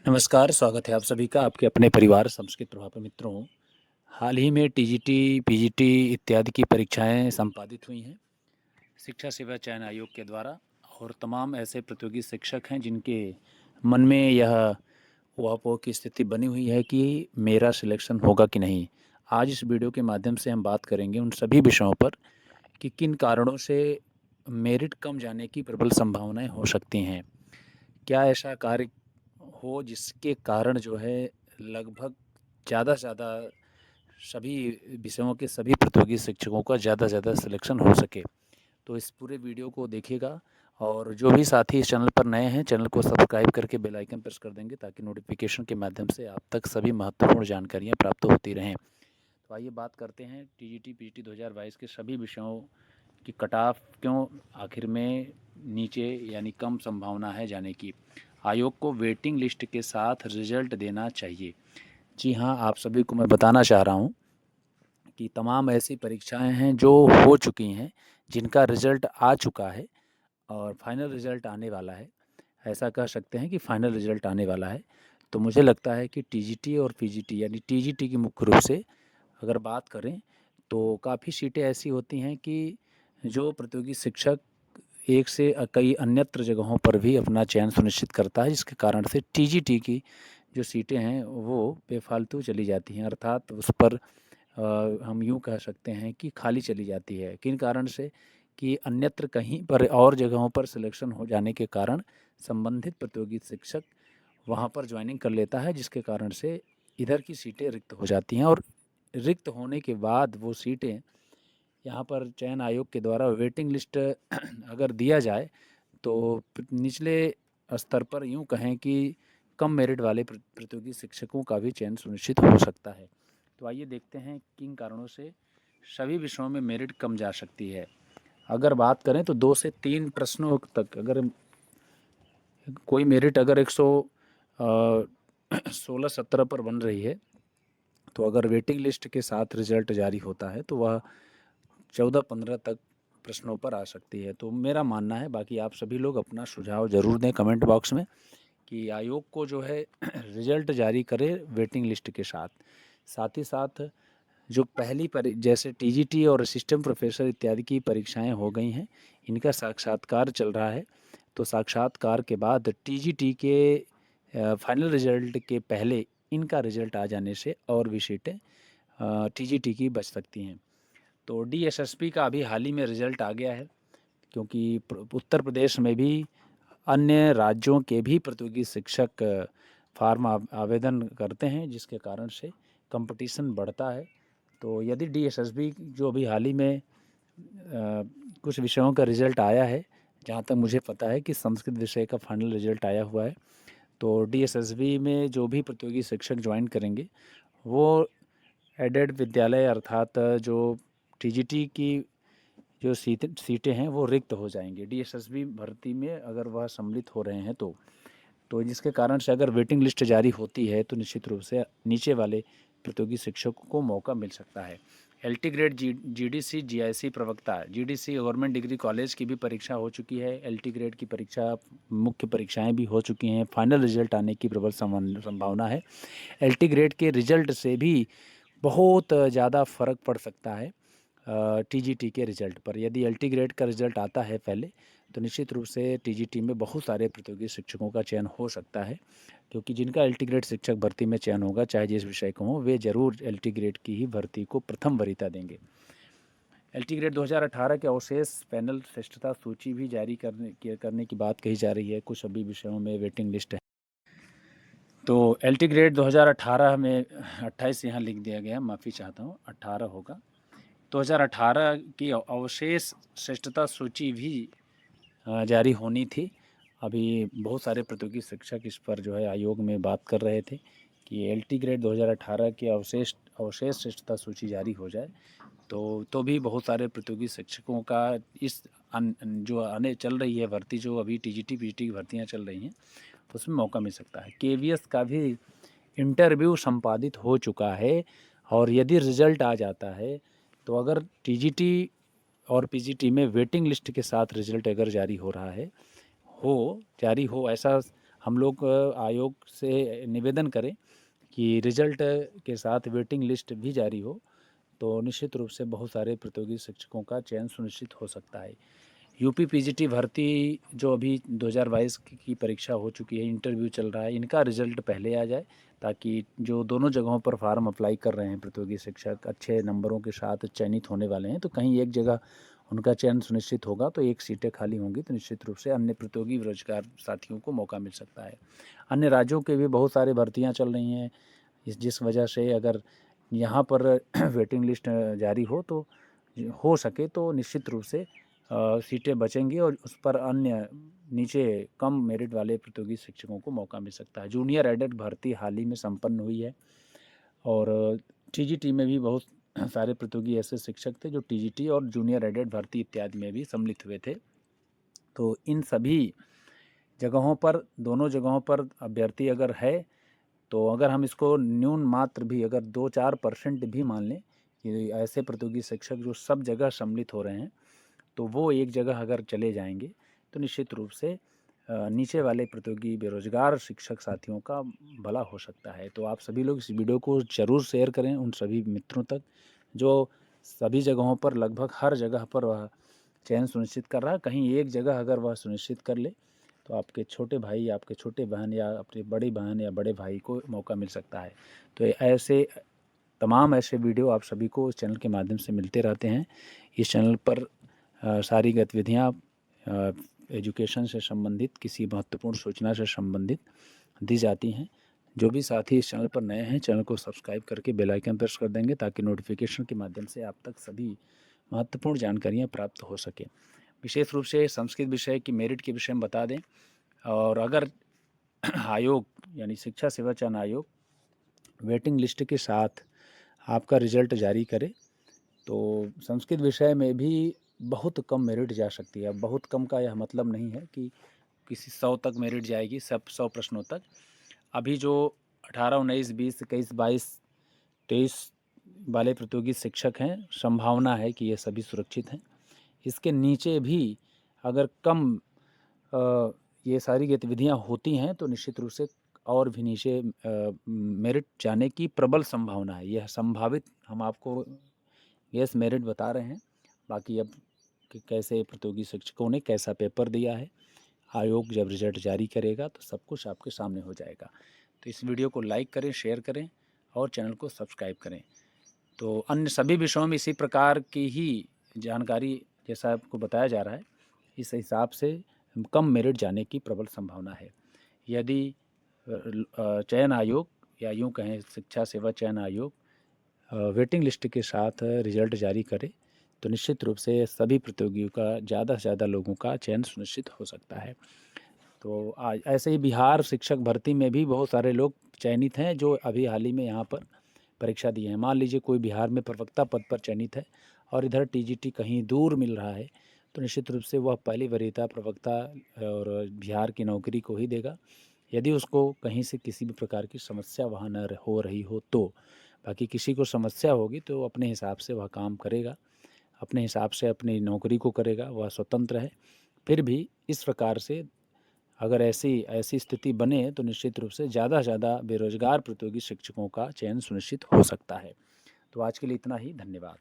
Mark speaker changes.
Speaker 1: नमस्कार, स्वागत है आप सभी का आपके अपने परिवार संस्कृत प्रभाव पे मित्रों। हाल ही में टीजीटी, पीजीटी इत्यादि की परीक्षाएं संपादित हुई हैं शिक्षा सेवा चयन आयोग के द्वारा और तमाम ऐसे प्रतियोगी शिक्षक हैं जिनके मन में यह ऊहापोह की स्थिति बनी हुई है कि मेरा सिलेक्शन होगा कि नहीं। आज इस वीडियो के माध्यम से हम बात करेंगे उन सभी विषयों पर कि किन कारणों से मेरिट कम जाने की प्रबल संभावनाएं हो सकती हैं। क्या ऐसा कार्य हो जिसके कारण जो है लगभग ज़्यादा से ज़्यादा सभी विषयों के सभी प्रतियोगी शिक्षकों का ज़्यादा से ज़्यादा सिलेक्शन हो सके। तो इस पूरे वीडियो को देखिएगा और जो भी साथी इस चैनल पर नए हैं चैनल को सब्सक्राइब करके बेल आइकन प्रेस कर देंगे ताकि नोटिफिकेशन के माध्यम से आप तक सभी महत्वपूर्ण जानकारियाँ प्राप्त होती रहें। तो आइए बात करते हैं टीजीटी पीजीटी 2022 के सभी विषयों की कट ऑफ क्यों आखिर में नीचे यानी कम संभावना है जाने की। आयोग को वेटिंग लिस्ट के साथ रिजल्ट देना चाहिए। जी हाँ, आप सभी को मैं बताना चाह रहा हूँ कि तमाम ऐसी परीक्षाएं हैं जो हो चुकी हैं, जिनका रिजल्ट आ चुका है और फाइनल रिजल्ट आने वाला है। ऐसा कह सकते हैं कि फाइनल रिजल्ट आने वाला है। तो मुझे लगता है कि टीजीटी और पीजीटी यानी टीजीटी की मुख्य रूप से अगर बात करें तो काफ़ी सीटें ऐसी होती हैं कि जो प्रतियोगी शिक्षक एक से कई अन्यत्र जगहों पर भी अपना चयन सुनिश्चित करता है, जिसके कारण से टीजीटी की जो सीटें हैं वो बेफालतू चली जाती हैं, अर्थात उस पर हम यूँ कह सकते हैं कि खाली चली जाती है। किन कारण से कि अन्यत्र कहीं पर और जगहों पर सिलेक्शन हो जाने के कारण संबंधित प्रतियोगी शिक्षक वहाँ पर ज्वाइनिंग कर लेता है, जिसके कारण से इधर की सीटें रिक्त हो जाती हैं और रिक्त होने के बाद वो सीटें यहाँ पर चयन आयोग के द्वारा वेटिंग लिस्ट अगर दिया जाए तो निचले स्तर पर यूँ कहें कि कम मेरिट वाले प्रतियोगी शिक्षकों का भी चयन सुनिश्चित हो सकता है। तो आइए देखते हैं किन कारणों से सभी विषयों में मेरिट कम जा सकती है। अगर बात करें तो 2 से 3 प्रश्नों तक अगर कोई मेरिट अगर 116-17 पर बन रही है, तो अगर वेटिंग लिस्ट के साथ रिजल्ट जारी होता है तो वह 14-15 तक प्रश्नों पर आ सकती है। तो मेरा मानना है, बाकी आप सभी लोग अपना सुझाव ज़रूर दें कमेंट बॉक्स में कि आयोग को जो है रिजल्ट जारी करे वेटिंग लिस्ट के साथ। साथ ही साथ जो पहली जैसे टीजीटी और असिस्टेंट प्रोफेसर इत्यादि की परीक्षाएं हो गई हैं, इनका साक्षात्कार चल रहा है। तो साक्षात्कार के बाद टीजीटी के फाइनल रिजल्ट के पहले इनका रिजल्ट आ जाने से और भी सीटें टीजीटी की बच सकती हैं। तो डीएसएसपी का अभी हाल ही में रिजल्ट आ गया है, क्योंकि उत्तर प्रदेश में भी अन्य राज्यों के भी प्रतियोगी शिक्षक फार्म आवेदन करते हैं, जिसके कारण से कंपटीशन बढ़ता है। तो यदि डीएसएसबी जो अभी हाल ही में कुछ विषयों का रिजल्ट आया है, जहाँ तक मुझे पता है कि संस्कृत विषय का फाइनल रिजल्ट आया हुआ है, तो डीएसएसबी में जो भी प्रतियोगी शिक्षक ज्वाइन करेंगे वो एडेड विद्यालय अर्थात जो टीजीटी की जो सीटें हैं वो रिक्त हो जाएंगे डीएसएसबी भर्ती में अगर वह सम्मिलित हो रहे हैं तो जिसके कारण से अगर वेटिंग लिस्ट जारी होती है तो निश्चित रूप से नीचे वाले प्रतियोगी शिक्षकों को मौका मिल सकता है। एलटी ग्रेड जीडीसी जीआईसी प्रवक्ता जीडीसी गवर्नमेंट डिग्री कॉलेज की भी परीक्षा हो चुकी है। एलटी ग्रेड की परीक्षा मुख्य परीक्षाएं भी हो चुकी हैं। फाइनल रिजल्ट आने की प्रबल संभावना है। एलटी ग्रेड के रिजल्ट से भी बहुत ज़्यादा फ़र्क पड़ सकता है टीजीटी के रिज़ल्ट पर। यदि एलटी ग्रेड का रिज़ल्ट आता है पहले तो निश्चित रूप से टीजीटी में बहुत सारे प्रतियोगी शिक्षकों का चयन हो सकता है, क्योंकि जिनका एलटी ग्रेड शिक्षक भर्ती में चयन होगा चाहे जिस विषय का हो वे ज़रूर एलटी ग्रेड की ही भर्ती को प्रथम वरीयता देंगे। एलटी ग्रेड 2018 के अवशेष पैनल श्रेष्ठता सूची भी जारी करने की बात कही जा रही है। कुछ अभी विषयों में वेटिंग लिस्ट है। तो एलटी ग्रेड 2018 में 28 यहाँ लिख दिया गया, माफ़ी चाहता हूँ, 18 होगा। 2018 की अवशेष श्रेष्ठता सूची भी जारी होनी थी। अभी बहुत सारे प्रतियोगी शिक्षक इस पर जो है आयोग में बात कर रहे थे कि एलटी ग्रेड 2018 की अवशेष अवशेष श्रेष्ठता सूची जारी हो जाए तो भी बहुत सारे प्रतियोगी शिक्षकों का इस जो आने चल रही है भर्ती, जो अभी टीजीटी पीजीटी की भर्तियाँ चल रही हैं, उसमें मौका मिल सकता है। केवीएस का भी इंटरव्यू संपादित हो चुका है और यदि रिज़ल्ट आ जाता है तो अगर टीजीटी और पीजीटी में वेटिंग लिस्ट के साथ रिज़ल्ट अगर जारी हो रहा है जारी हो, ऐसा हम लोग आयोग से निवेदन करें कि रिजल्ट के साथ वेटिंग लिस्ट भी जारी हो, तो निश्चित रूप से बहुत सारे प्रतियोगी शिक्षकों का चयन सुनिश्चित हो सकता है। यूपी पीजीटी भर्ती जो अभी 2022 की परीक्षा हो चुकी है, इंटरव्यू चल रहा है, इनका रिजल्ट पहले आ जाए, ताकि जो दोनों जगहों पर फार्म अप्लाई कर रहे हैं प्रतियोगी शिक्षक, अच्छे नंबरों के साथ चयनित होने वाले हैं, तो कहीं एक जगह उनका चयन सुनिश्चित होगा तो एक सीटें खाली होंगी, तो निश्चित रूप से अन्य प्रतियोगी बेरोजगार साथियों को मौका मिल सकता है। अन्य राज्यों के भी बहुत सारे भर्तियाँ चल रही हैं, जिस वजह से अगर यहाँ पर वेटिंग लिस्ट जारी हो तो हो सके तो निश्चित रूप से सीटें बचेंगी और उस पर अन्य नीचे कम मेरिट वाले प्रतियोगी शिक्षकों को मौका मिल सकता है। जूनियर एडेड भर्ती हाल ही में संपन्न हुई है और टीजीटी में भी बहुत सारे प्रतियोगी ऐसे शिक्षक थे जो टीजीटी और जूनियर एडेड भर्ती इत्यादि में भी सम्मिलित हुए थे। तो इन सभी जगहों पर, दोनों जगहों पर अभ्यर्थी अगर है, तो अगर हम इसको न्यून मात्र भी अगर 2-4% भी मान लें कि ऐसे प्रतियोगी शिक्षक जो सब जगह सम्मिलित हो रहे हैं, तो वो एक जगह अगर चले जाएंगे तो निश्चित रूप से नीचे वाले प्रतियोगी बेरोजगार शिक्षक साथियों का भला हो सकता है। तो आप सभी लोग इस वीडियो को ज़रूर शेयर करें उन सभी मित्रों तक जो सभी जगहों पर, लगभग हर जगह पर वह चयन सुनिश्चित कर रहा है। कहीं एक जगह अगर वह सुनिश्चित कर ले तो आपके छोटे भाई, आपके छोटे बहन या अपनी बड़ी बहन या बड़े भाई को मौका मिल सकता है। तो ऐसे तमाम ऐसे वीडियो आप सभी को इस चैनल के माध्यम से मिलते रहते हैं। इस चैनल पर सारी गतिविधियाँ एजुकेशन से संबंधित, किसी महत्वपूर्ण सूचना से संबंधित दी जाती हैं। जो भी साथी इस चैनल पर नए हैं, चैनल को सब्सक्राइब करके बेल आइकन प्रेस कर देंगे ताकि नोटिफिकेशन के माध्यम से आप तक सभी महत्वपूर्ण जानकारियाँ प्राप्त हो सकें। विशेष रूप से संस्कृत विषय की मेरिट के विषय में बता दें, और अगर आयोग यानी शिक्षा सेवा चयन आयोग वेटिंग लिस्ट के साथ आपका रिजल्ट जारी करे तो संस्कृत विषय में भी बहुत कम मेरिट जा सकती है। बहुत कम का यह मतलब नहीं है कि किसी 100 तक मेरिट जाएगी, सब 100 प्रश्नों तक। अभी जो 18, 19, 20, 21, 22, 23 वाले प्रतियोगी शिक्षक हैं, संभावना है कि ये सभी सुरक्षित हैं। इसके नीचे भी अगर कम ये सारी गतिविधियां होती हैं तो निश्चित रूप से और भी नीचे मेरिट जाने की प्रबल संभावना है। यह संभावित हम आपको यस मेरिट बता रहे हैं। बाकी अब कि कैसे प्रतियोगी शिक्षकों ने कैसा पेपर दिया है, आयोग जब रिजल्ट जारी करेगा तो सब कुछ आपके सामने हो जाएगा। तो इस वीडियो को लाइक करें, शेयर करें और चैनल को सब्सक्राइब करें। तो अन्य सभी विषयों में इसी प्रकार की ही जानकारी जैसा आपको बताया जा रहा है, इस हिसाब से कम मेरिट जाने की प्रबल संभावना है। यदि चयन आयोग या यूँ कहें शिक्षा सेवा चयन आयोग वेटिंग लिस्ट के साथ रिजल्ट जारी करे तो निश्चित रूप से सभी प्रतियोगियों का, ज़्यादा से ज़्यादा लोगों का चयन सुनिश्चित हो सकता है। तो आज ऐसे ही बिहार शिक्षक भर्ती में भी बहुत सारे लोग चयनित हैं जो अभी हाल ही में यहाँ पर परीक्षा दिए हैं। मान लीजिए कोई बिहार में प्रवक्ता पद पर चयनित है और इधर टीजीटी कहीं दूर मिल रहा है, तो निश्चित रूप से वह पहली वरीयता प्रवक्ता और बिहार की नौकरी को ही देगा, यदि उसको कहीं से किसी भी प्रकार की समस्या वहाँ न हो रही हो तो। बाकी किसी को समस्या होगी तो अपने हिसाब से वह काम करेगा, अपने हिसाब से अपनी नौकरी को करेगा, वह स्वतंत्र है। फिर भी इस प्रकार से अगर ऐसी ऐसी स्थिति बने तो निश्चित रूप से ज़्यादा बेरोजगार प्रतियोगी शिक्षकों का चयन सुनिश्चित हो सकता है। तो आज के लिए इतना ही, धन्यवाद।